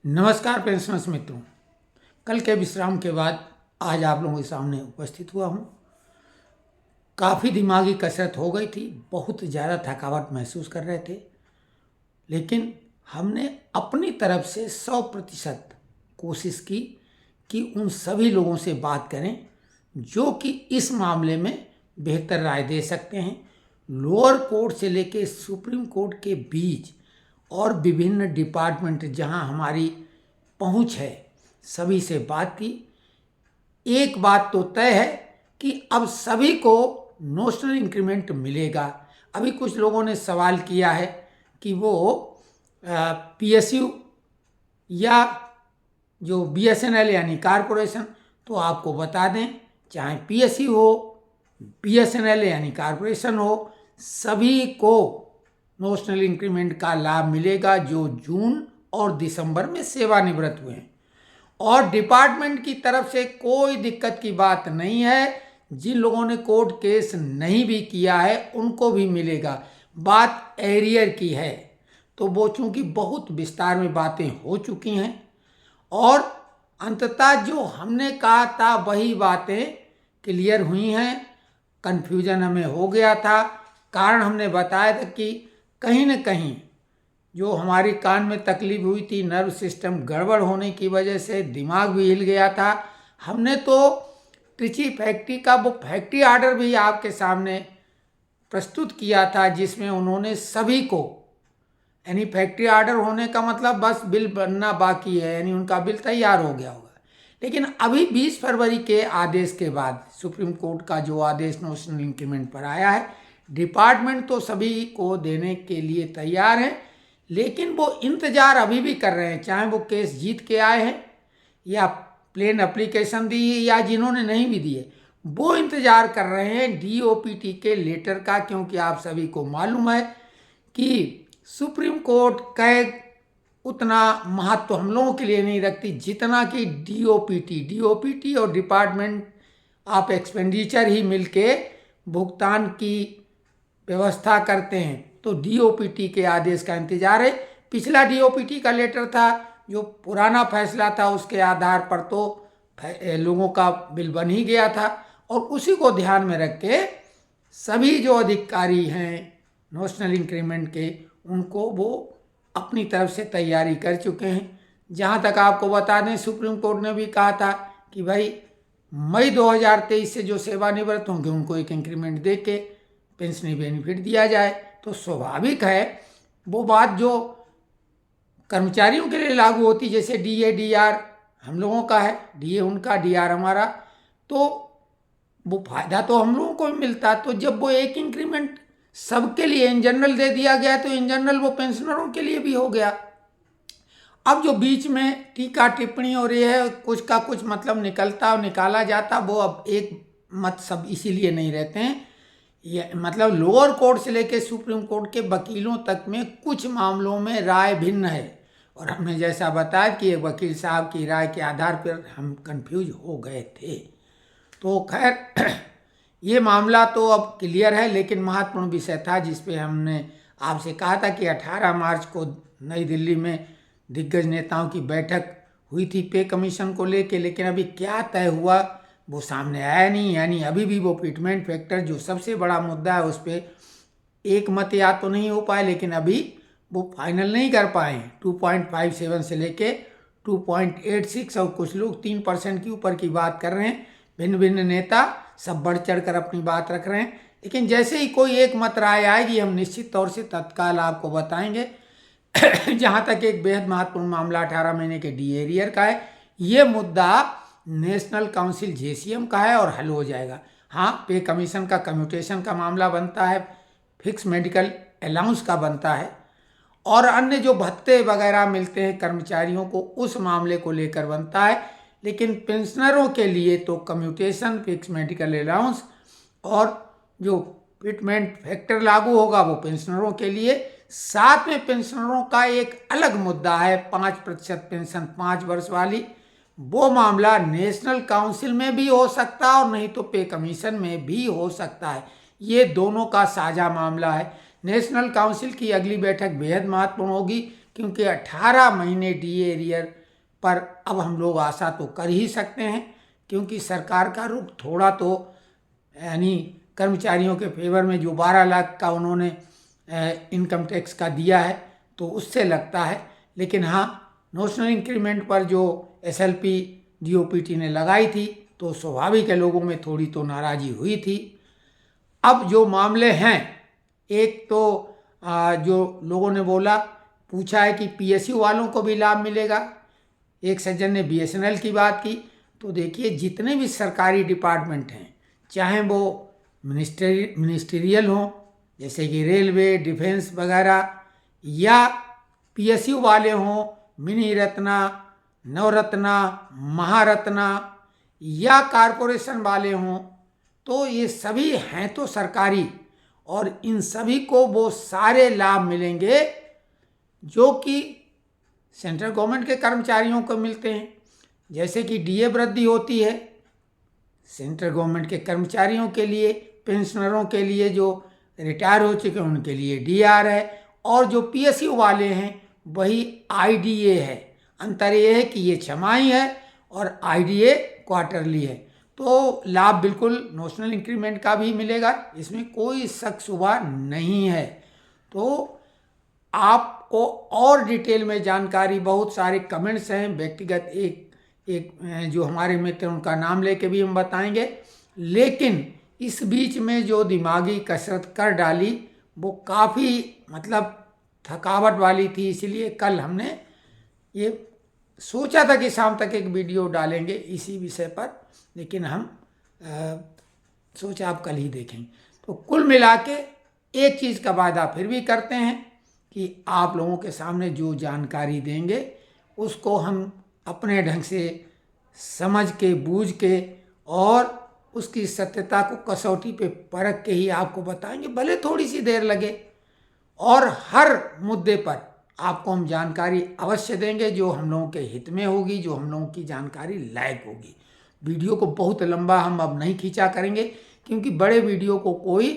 नमस्कार पेंशनर्स मित्रों। कल के विश्राम के बाद आज आप लोगों के सामने उपस्थित हुआ हूँ। काफ़ी दिमागी कसरत हो गई थी, बहुत ज़्यादा थकावट महसूस कर रहे थे, लेकिन हमने अपनी तरफ से 100% कोशिश की कि उन सभी लोगों से बात करें जो कि इस मामले में बेहतर राय दे सकते हैं। लोअर कोर्ट से लेकर सुप्रीम कोर्ट के बीच और विभिन्न डिपार्टमेंट जहां हमारी पहुंच है, सभी से बात की। एक बात तो तय है कि अब सभी को नोशनल इंक्रीमेंट मिलेगा। अभी कुछ लोगों ने सवाल किया है कि वो पीएसयू या जो बीएसएनएल यानी कारपोरेशन, तो आपको बता दें, चाहे पीएसयू हो, बीएसएनएल यानी कारपोरेशन हो, सभी को नोशनल इंक्रीमेंट का लाभ मिलेगा जो जून और दिसंबर में सेवानिवृत्त हुए हैं। और डिपार्टमेंट की तरफ से कोई दिक्कत की बात नहीं है। जिन लोगों ने कोर्ट केस नहीं भी किया है उनको भी मिलेगा। बात एरियर की है, तो वो चूंकि बहुत विस्तार में बातें हो चुकी हैं और अंततः जो हमने कहा था वही बातें क्लियर हुई हैं। कन्फ्यूजन हमें हो गया था, कारण हमने बताया था कि कहीं न कहीं जो हमारी कान में तकलीफ हुई थी, नर्व सिस्टम गड़बड़ होने की वजह से दिमाग भी हिल गया था। हमने तो ट्रिची फैक्ट्री का वो फैक्ट्री ऑर्डर भी आपके सामने प्रस्तुत किया था, जिसमें उन्होंने सभी को, यानी फैक्ट्री ऑर्डर होने का मतलब बस बिल बनना बाकी है, यानी उनका बिल तैयार हो गया होगा। लेकिन अभी 20 फरवरी के आदेश के बाद सुप्रीम कोर्ट का जो आदेश नोशनल इंक्रीमेंट पर आया है, डिपार्टमेंट तो सभी को देने के लिए तैयार है, लेकिन वो इंतजार अभी भी कर रहे हैं, चाहे वो केस जीत के आए हैं या प्लेन एप्लीकेशन दी या जिन्होंने नहीं भी दिए, वो इंतजार कर रहे हैं डीओपीटी के लेटर का। क्योंकि आप सभी को मालूम है कि सुप्रीम कोर्ट कैग उतना महत्व हम लोगों के लिए नहीं रखती जितना कि डीओपीटी और डिपार्टमेंट ऑफ एक्सपेंडिचर ही मिलके भुगतान की व्यवस्था करते हैं। तो डीओपीटी के आदेश का इंतजार है। पिछला डीओपीटी का लेटर था, जो पुराना फैसला था उसके आधार पर तो लोगों का बिल बन ही गया था, और उसी को ध्यान में रख के सभी जो अधिकारी हैं नोशनल इंक्रीमेंट के, उनको वो अपनी तरफ से तैयारी कर चुके हैं। जहाँ तक आपको बता दें, सुप्रीम कोर्ट ने भी कहा था कि भाई मई 2023 से जो सेवानिवृत्त होंगे उनको एक इंक्रीमेंट दे के पेंशनी बेनिफिट दिया जाए। तो स्वाभाविक है वो बात जो कर्मचारियों के लिए लागू होती, जैसे डीए डीआर हम लोगों का है, डीए उनका, डीआर हमारा, तो वो फायदा तो हम लोगों को भी मिलता। तो जब वो एक इंक्रीमेंट सबके लिए इन जनरल दे दिया गया, तो इन जनरल वो पेंशनरों के लिए भी हो गया। अब जो बीच में टीका टिप्पणी और ये है, कुछ का कुछ मतलब निकलता और निकाला जाता, वो अब एक मत सब इसीलिए नहीं रहते हैं। ये मतलब लोअर कोर्ट से लेकर सुप्रीम कोर्ट के वकीलों तक में कुछ मामलों में राय भिन्न है, और हमने जैसा बताया कि एक वकील साहब की राय के आधार पर हम कंफ्यूज हो गए थे। तो खैर ये मामला तो अब क्लियर है, लेकिन महत्वपूर्ण विषय था जिस पे हमने आपसे कहा था कि 18 मार्च को नई दिल्ली में दिग्गज नेताओं की बैठक हुई थी पे कमीशन को लेके, लेकिन अभी क्या तय हुआ वो सामने आया नहीं। यानी अभी भी वो फिटमेंट फैक्टर जो सबसे बड़ा मुद्दा है उस पर एक मत या तो नहीं हो पाए, लेकिन अभी वो फाइनल नहीं कर पाए। 2.57 से लेके 2.86 और कुछ लोग 3% के ऊपर की बात कर रहे हैं। भिन्न भिन्न नेता सब बढ़ चढ़ कर अपनी बात रख रहे हैं, लेकिन जैसे ही कोई एक मत राय आएगी हम निश्चित तौर से तत्काल आपको बताएंगे। जहाँ तक एक बेहद महत्वपूर्ण मामला 18 महीने के डी एरियर का है, ये मुद्दा नेशनल काउंसिल जेसीएम का है और हल हो जाएगा। हाँ, पे कमीशन का कम्यूटेशन का मामला बनता है, फिक्स मेडिकल अलाउंस का बनता है, और अन्य जो भत्ते वगैरह मिलते हैं कर्मचारियों को, उस मामले को लेकर बनता है। लेकिन पेंशनरों के लिए तो कम्यूटेशन, फिक्स मेडिकल अलाउंस और जो फिटमेंट फैक्टर लागू होगा वो पेंशनरों के लिए। साथ में पेंशनरों का एक अलग मुद्दा है 5% पेंशन 5 वर्ष वाली, वो मामला नेशनल काउंसिल में भी हो सकता है और नहीं तो पे कमीशन में भी हो सकता है। ये दोनों का साझा मामला है। नेशनल काउंसिल की अगली बैठक बेहद महत्वपूर्ण होगी, क्योंकि 18 महीने डीए एरियर पर अब हम लोग आशा तो कर ही सकते हैं, क्योंकि सरकार का रुख थोड़ा तो यानी कर्मचारियों के फेवर में जो 12 लाख का उन्होंने इनकम टैक्स का दिया है तो उससे लगता है। लेकिन हाँ, नोशनल इंक्रीमेंट पर जो एसएलपी डीओपीटी ने लगाई थी तो स्वाभाविक है लोगों में थोड़ी तो नाराज़गी हुई थी। अब जो मामले हैं, एक तो जो लोगों ने पूछा है कि पीएसयू वालों को भी लाभ मिलेगा। एक सज्जन ने बीएसएनएल की बात की। तो देखिए, जितने भी सरकारी डिपार्टमेंट हैं, चाहे वो मिनिस्ट्रियल हों जैसे कि रेलवे, डिफेंस वगैरह, या पीएसयू वाले हों, मिनी रत्ना, नवरत्ना, महारत्ना, या कारपोरेशन वाले हों, तो ये सभी हैं तो सरकारी, और इन सभी को वो सारे लाभ मिलेंगे जो कि सेंट्रल गवर्नमेंट के कर्मचारियों को मिलते हैं। जैसे कि डीए वृद्धि होती है सेंट्रल गवर्नमेंट के कर्मचारियों के लिए, पेंशनरों के लिए जो रिटायर हो चुके हैं उनके लिए डीआर है, और जो पीएसयू वाले हैं वही आईडीए है। अंतर ये है कि ये छमाही है और आईडीए क्वार्टरली है। तो लाभ बिल्कुल नोशनल इंक्रीमेंट का भी मिलेगा, इसमें कोई शक शुबा नहीं है। तो आपको और डिटेल में जानकारी, बहुत सारे कमेंट्स हैं, व्यक्तिगत एक जो हमारे मित्र हैं उनका नाम लेके भी हम बताएंगे। लेकिन इस बीच में जो दिमागी कसरत कर डाली वो काफ़ी मतलब थकावट वाली थी, इसलिए कल हमने ये सोचा था कि शाम तक एक वीडियो डालेंगे इसी विषय पर, लेकिन हम सोचा आप कल ही देखेंगे। तो कुल मिला के एक चीज़ का वादा फिर भी करते हैं कि आप लोगों के सामने जो जानकारी देंगे उसको हम अपने ढंग से समझ के, बूझ के, और उसकी सत्यता को कसौटी पे परख के ही आपको बताएंगे, भले थोड़ी सी देर लगे। और हर मुद्दे पर आपको हम जानकारी अवश्य देंगे जो हम लोगों के हित में होगी, जो हम लोगों की जानकारी लायक होगी। वीडियो को बहुत लंबा हम अब नहीं खींचा करेंगे, क्योंकि बड़े वीडियो को कोई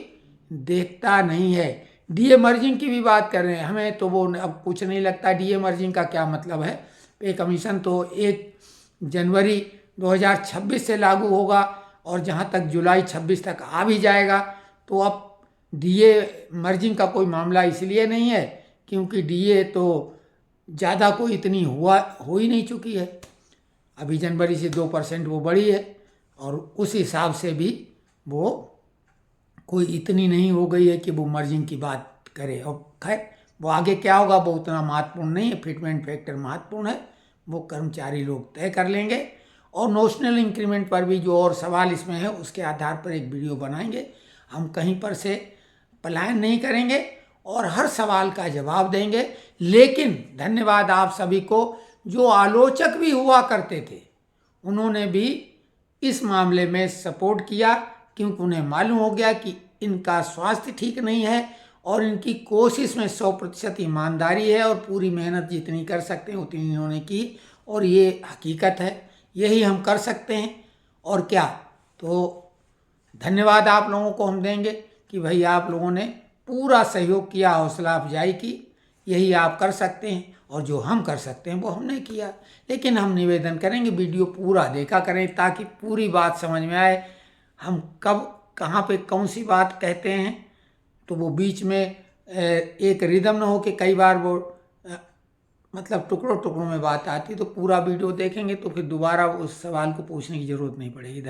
देखता नहीं है। डीए मर्जिंग की भी बात कर रहे हैं, हमें तो वो अब कुछ नहीं लगता डीए मर्जिंग का क्या मतलब है। पे कमीशन तो 1 जनवरी 2026 से लागू होगा, और जहाँ तक जुलाई 26 तक आ भी जाएगा। तो अब डीए मर्जिंग का कोई मामला इसलिए नहीं है क्योंकि डीए तो ज़्यादा कोई इतनी हो ही नहीं चुकी है। अभी जनवरी से 2% वो बढ़ी है, और उस हिसाब से भी वो कोई इतनी नहीं हो गई है कि वो मर्जिंग की बात करे। और खैर वो आगे क्या होगा वो उतना महत्वपूर्ण नहीं है, फिटमेंट फैक्टर महत्वपूर्ण है, वो कर्मचारी लोग तय कर लेंगे। और नोशनल इंक्रीमेंट पर भी जो और सवाल इसमें है उसके आधार पर एक वीडियो बनाएंगे। हम कहीं पर से पलायन नहीं करेंगे और हर सवाल का जवाब देंगे। लेकिन धन्यवाद आप सभी को, जो आलोचक भी हुआ करते थे उन्होंने भी इस मामले में सपोर्ट किया, क्योंकि उन्हें मालूम हो गया कि इनका स्वास्थ्य ठीक नहीं है और इनकी कोशिश में 100% ईमानदारी है, और पूरी मेहनत जितनी कर सकते हैं उतनी इन्होंने की, और ये हकीकत है, यही हम कर सकते हैं। और क्या, तो धन्यवाद आप लोगों को हम देंगे कि भाई आप लोगों ने पूरा सहयोग किया, हौसला अफजाई की, यही आप कर सकते हैं, और जो हम कर सकते हैं वो हमने किया। लेकिन हम निवेदन करेंगे वीडियो पूरा देखा करें ताकि पूरी बात समझ में आए, हम कब कहाँ पे कौन सी बात कहते हैं, तो वो बीच में एक रिदम न हो कि कई बार वो मतलब टुकड़ों टुकड़ों में बात आती। तो पूरा वीडियो देखेंगे तो फिर दोबारा उस सवाल को पूछने की ज़रूरत नहीं पड़ेगी।